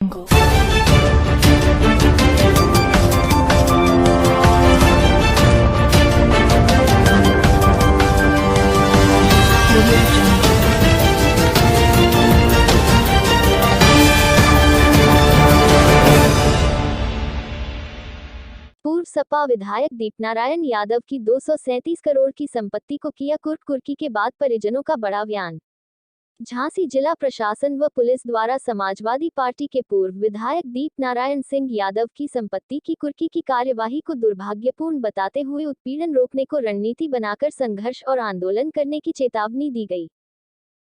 पूर्व सपा विधायक दीपनारायण यादव की 237 करोड़ की संपत्ति को किया कुर्की के बाद परिजनों का बड़ा बयान। झांसी जिला प्रशासन व पुलिस द्वारा समाजवादी पार्टी के पूर्व विधायक दीपनारायण सिंह यादव की संपत्ति की कुर्की की कार्यवाही को दुर्भाग्यपूर्ण बताते हुए उत्पीड़न रोकने को रणनीति बनाकर संघर्ष और आंदोलन करने की चेतावनी दी गई।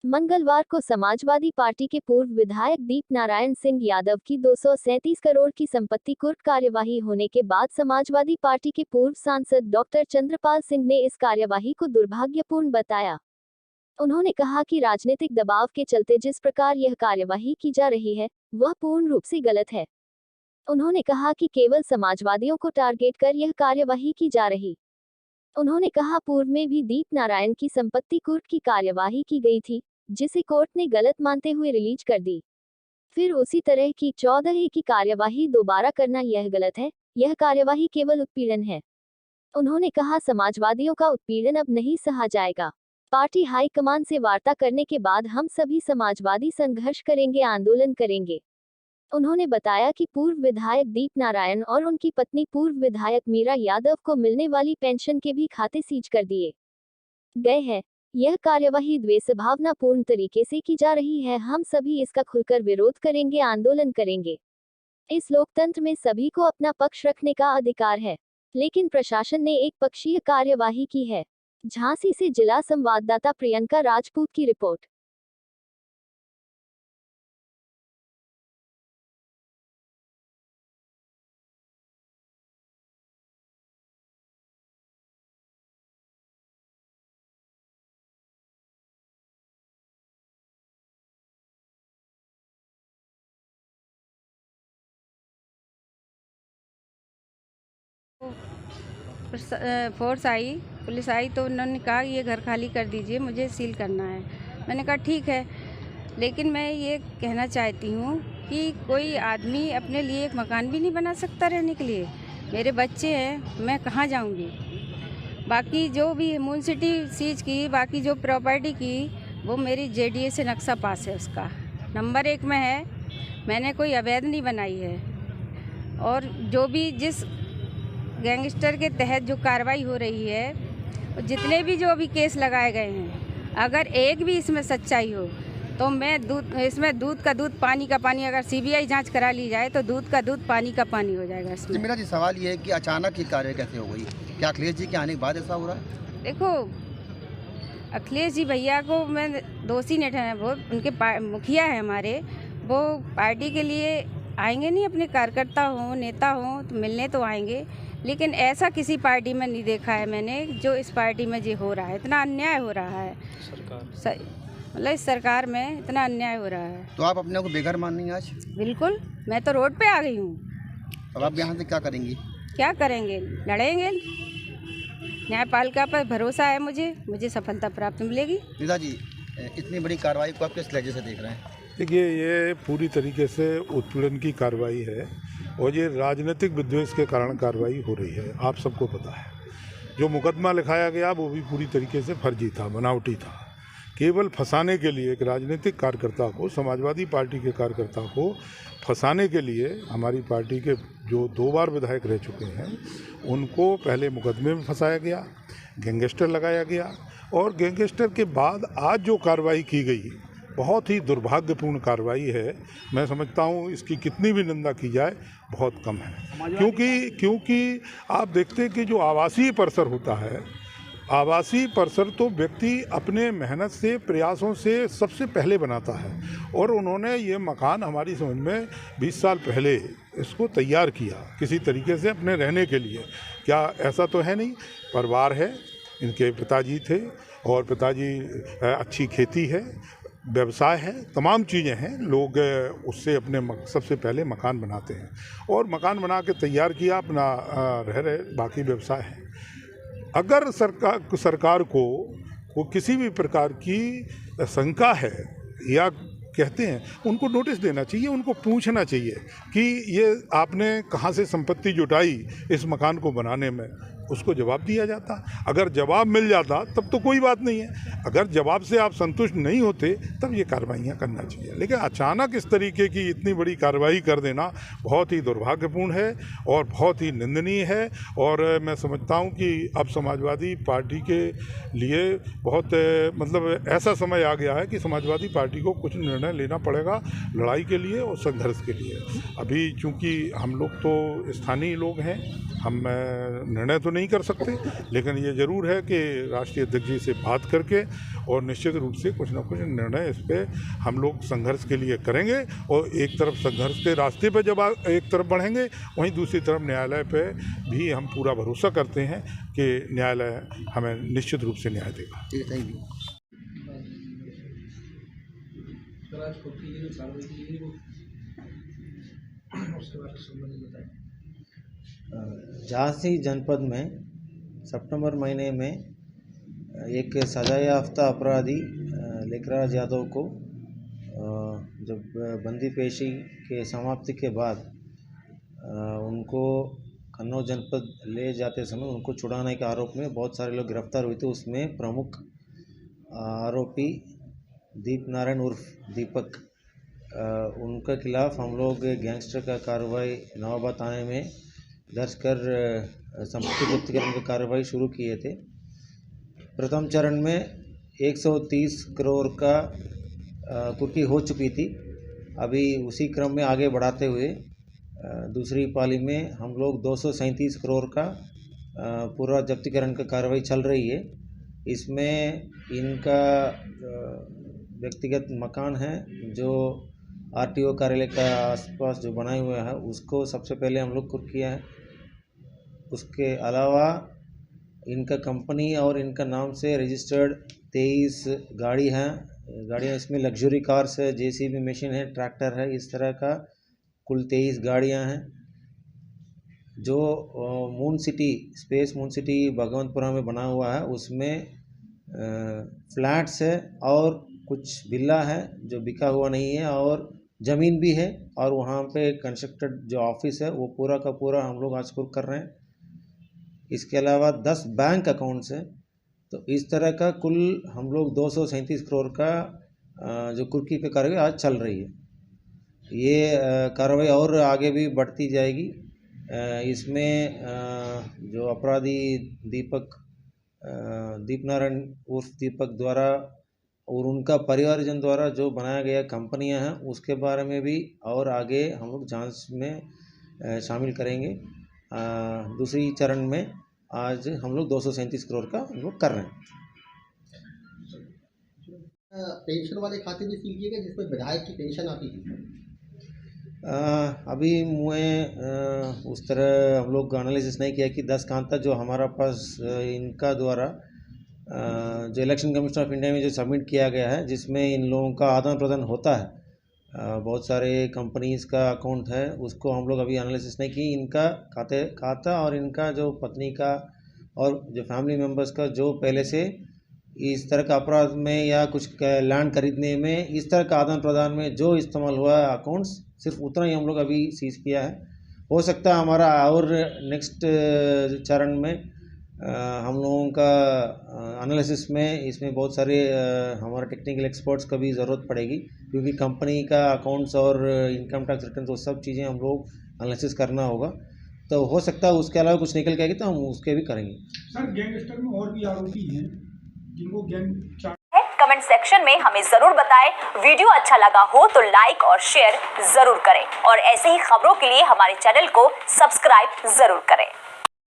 मंगलवार को समाजवादी पार्टी के पूर्व विधायक दीपनारायण सिंह यादव की 237 करोड़ की संपत्ति कुर्क कार्यवाही होने के बाद समाजवादी पार्टी के पूर्व सांसद डॉक्टर चंद्रपाल सिंह ने इस कार्यवाही को दुर्भाग्यपूर्ण बताया। उन्होंने कहा कि राजनीतिक दबाव के चलते जिस प्रकार यह कार्यवाही की जा रही है वह पूर्ण रूप से गलत है। उन्होंने कहा कि केवल समाजवादियों को टारगेट कर यह कार्यवाही की जा रही। उन्होंने कहा पूर्व में भी दीपनारायण की संपत्ति कुर्क की कार्यवाही की गई थी, जिसे कोर्ट ने गलत मानते हुए रिलीज कर दी। फिर उसी तरह की 14A की कार्यवाही दोबारा करना यह गलत है, यह कार्यवाही केवल उत्पीड़न है। उन्होंने कहा समाजवादियों का उत्पीड़न अब नहीं सहा जाएगा। पार्टी हाईकमान से वार्ता करने के बाद हम सभी समाजवादी संघर्ष करेंगे, आंदोलन करेंगे। उन्होंने बताया कि पूर्व विधायक दीपनारायण और उनकी पत्नी पूर्व विधायक मीरा यादव को मिलने वाली पेंशन के भी खाते सीज कर दिए गए हैं। यह कार्यवाही द्वेषभावनापूर्ण तरीके से की जा रही है। हम सभी इसका खुलकर विरोध करेंगे, आंदोलन करेंगे। इस लोकतंत्र में सभी को अपना पक्ष रखने का अधिकार है, लेकिन प्रशासन ने एक पक्षीय कार्यवाही की है। झांसी से जिला संवाददाता प्रियंका राजपूत की रिपोर्ट। फोर्स आई, पुलिस आई तो उन्होंने कहा ये घर खाली कर दीजिए, मुझे सील करना है। मैंने कहा ठीक है, लेकिन मैं ये कहना चाहती हूँ कि कोई आदमी अपने लिए एक मकान भी नहीं बना सकता रहने के लिए। मेरे बच्चे हैं, मैं कहाँ जाऊँगी। बाकी जो भी म्यूनसिटी सीज की, बाकी जो प्रॉपर्टी की, वो मेरी JDA से नक्शा पास है, उसका नंबर 1 में है। मैंने कोई अवैध नहीं बनाई है। और जो भी जिस गैंगस्टर के तहत जो कार्रवाई हो रही है, जितने भी जो अभी केस लगाए गए हैं, अगर एक भी इसमें सच्चाई हो तो मैं इसमें दूध का दूध, पानी का पानी, अगर CBI जांच करा ली जाए तो दूध का दूध, पानी का पानी हो जाएगा इसमें। मेरा जी सवाल ये है कि अचानक ये कार्य कैसे हो गई? क्या अखिलेश जी के आने के बाद ऐसा हो रहा है? देखो, अखिलेश जी भैया को मैं दोषी नहीं ठहराया, वो उनके मुखिया है हमारे, वो पार्टी के लिए आएंगे नहीं, अपने कार्यकर्ता हों, नेता हों तो मिलने तो आएंगे, लेकिन ऐसा किसी पार्टी में नहीं देखा है मैंने जो इस पार्टी में जो हो रहा है। इतना अन्याय हो रहा है मतलब इस सरकार में इतना अन्याय हो रहा है। तो आप अपने को बेघर मान रही हैं आज? बिल्कुल, मैं तो रोड पे आ गई हूँ। अब आप यहाँ से क्या करेंगी? क्या करेंगे, लड़ेंगे। न्यायपालिका पर भरोसा है, मुझे सफलता प्राप्त मिलेगी। रीता जी, इतनी बड़ी कार्रवाई को आप किस लहजे से देख रहे हैं? देखिए, ये पूरी तरीके से उत्पीड़न की कार्रवाई है और ये राजनीतिक विद्वेष के कारण कार्रवाई हो रही है। आप सबको पता है, जो मुकदमा लिखाया गया वो भी पूरी तरीके से फर्जी था, बनावटी था। केवल फंसाने के लिए एक राजनीतिक कार्यकर्ता को, समाजवादी पार्टी के कार्यकर्ता को फंसाने के लिए हमारी पार्टी के जो 2 बार विधायक रह चुके हैं उनको पहले मुकदमे में फंसाया गया, गैंगस्टर लगाया गया, और गैंगस्टर के बाद आज जो कार्रवाई की गई बहुत ही दुर्भाग्यपूर्ण कार्रवाई है। मैं समझता हूँ इसकी कितनी भी निंदा की जाए बहुत कम है, क्योंकि आप देखते हैं कि जो आवासीय परिसर होता है, आवासीय परिसर तो व्यक्ति अपने मेहनत से, प्रयासों से सबसे पहले बनाता है, और उन्होंने ये मकान हमारी समझ में 20 साल पहले इसको तैयार किया किसी तरीके से अपने रहने के लिए। क्या ऐसा तो है नहीं, परिवार है, इनके पिताजी थे और पिताजी अच्छी खेती है, व्यवसाय है, तमाम चीज़ें हैं। लोग उससे अपने सबसे पहले मकान बनाते हैं और मकान बना के तैयार किया, अपना रह रहे, बाकी व्यवसाय है। अगर सरकार को किसी भी प्रकार की शंका है या कहते हैं उनको नोटिस देना चाहिए, उनको पूछना चाहिए कि ये आपने कहाँ से संपत्ति जुटाई इस मकान को बनाने में, उसको जवाब दिया जाता। अगर जवाब मिल जाता तब तो कोई बात नहीं है, अगर जवाब से आप संतुष्ट नहीं होते तब ये कार्रवाइयाँ करना चाहिए। लेकिन अचानक इस तरीके की इतनी बड़ी कार्रवाई कर देना बहुत ही दुर्भाग्यपूर्ण है और बहुत ही निंदनीय है। और मैं समझता हूँ कि अब समाजवादी पार्टी के लिए बहुत मतलब ऐसा समय आ गया है कि समाजवादी पार्टी को कुछ निर्णय लेना पड़ेगा लड़ाई के लिए और संघर्ष के लिए। अभी चूँकि हम लोग तो स्थानीय लोग हैं, हम निर्णय तो नहीं कर सकते, लेकिन ये ज़रूर है कि राष्ट्रीय अध्यक्ष जी से बात करके और निश्चित रूप से कुछ ना कुछ निर्णय इस पर हम लोग संघर्ष के लिए करेंगे। और एक तरफ संघर्ष के रास्ते पे जब एक तरफ बढ़ेंगे, वहीं दूसरी तरफ न्यायालय पे भी हम पूरा भरोसा करते हैं कि न्यायालय हमें निश्चित रूप से न्याय देगा। ठीक है, थैंक यू। झांसी जनपद में सितंबर महीने में एक सजायाफ्ता अपराधी लेखराज यादव को जब बंदी पेशी के समाप्ति के बाद उनको कन्नौज जनपद ले जाते समय उनको छुड़ाने के आरोप में बहुत सारे लोग गिरफ्तार हुए थे। उसमें प्रमुख आरोपी दीप नारायण उर्फ दीपक, उनके खिलाफ हम लोग गैंगस्टर का कार्रवाई नवाबाद थाने में दर्ज कर संपत्ति जब्त करने की कार्रवाई शुरू किए थे। प्रथम चरण में 130 करोड़ का कुर्की हो चुकी थी। अभी उसी क्रम में आगे बढ़ाते हुए दूसरी पाली में हम लोग 237 करोड़ का पूरा जब्तीकरण का कार्रवाई चल रही है। इसमें इनका व्यक्तिगत मकान है जो आरटीओ कार्यालय का आसपास जो बनाए हुए है उसको सबसे पहले हम लोग कुर्क किया है। उसके अलावा इनका कंपनी और इनका नाम से रजिस्टर्ड 23 गाड़ियाँ इसमें लग्जरी कार्स है, जेसीबी मशीन है, ट्रैक्टर है, इस तरह का कुल 23 गाड़ियाँ हैं। जो मून सिटी भगवंतपुरा में बना हुआ है उसमें फ्लैट्स है और कुछ विला है जो बिका हुआ नहीं है और ज़मीन भी है और वहाँ पे कंस्ट्रक्टेड जो ऑफिस है वो पूरा का पूरा हम लोग आज कुर्क कर रहे हैं। इसके अलावा 10 बैंक अकाउंट्स हैं। तो इस तरह का कुल हम लोग 237 करोड़ का जो कुर्की का कार्रवाई आज चल रही है। ये कार्रवाई और आगे भी बढ़ती जाएगी। इसमें जो अपराधी दीप नारायण उर्फ दीपक द्वारा और उनका परिवारजन द्वारा जो बनाया गया कंपनियां हैं उसके बारे में भी और आगे हम लोग जांच में शामिल करेंगे। दूसरी चरण में आज हम लोग 237 करोड़ का हम लोग कर रहे हैं। पेंशन वाले खाते भी सील किए गए जिसमें विधायक की पेंशन आती थी। अभी मैं उस तरह हम लोग एनालिसिस नहीं किया कि 10 खाता जो हमारा पास इनका द्वारा जो इलेक्शन कमीशन ऑफ इंडिया में जो सबमिट किया गया है जिसमें इन लोगों का आदान प्रदान होता है, बहुत सारे कंपनीज़ का अकाउंट है, उसको हम लोग अभी एनालिसिस नहीं की। इनका खाता और इनका जो पत्नी का और जो फैमिली मेम्बर्स का जो पहले से इस तरह का अपराध में या कुछ लैंड खरीदने में इस तरह का आदान प्रदान में जो इस्तेमाल हुआ है अकाउंट्स, सिर्फ उतना ही हम लोग अभी सीज किया है। हो सकता है हमारा और नेक्स्ट चरण में हम लोगों का एनालिसिस में इसमें बहुत सारे हमारे टेक्निकल एक्सपर्ट्स का भी ज़रूरत पड़ेगी क्योंकि कंपनी का अकाउंट्स और इनकम टैक्स रिटर्न वो सब चीज़ें हम लोग एनालिसिस करना होगा। तो हो सकता है उसके अलावा कुछ निकल के आएगी तो हम उसके भी करेंगे। सर गैंगस्टर में और भी आरोपी हैं जिनको गैंग कमेंट सेक्शन में हमें जरूर बताएं। वीडियो अच्छा लगा हो तो लाइक और शेयर जरूर करें और ऐसे ही खबरों के लिए हमारे चैनल को सब्सक्राइब जरूर करें।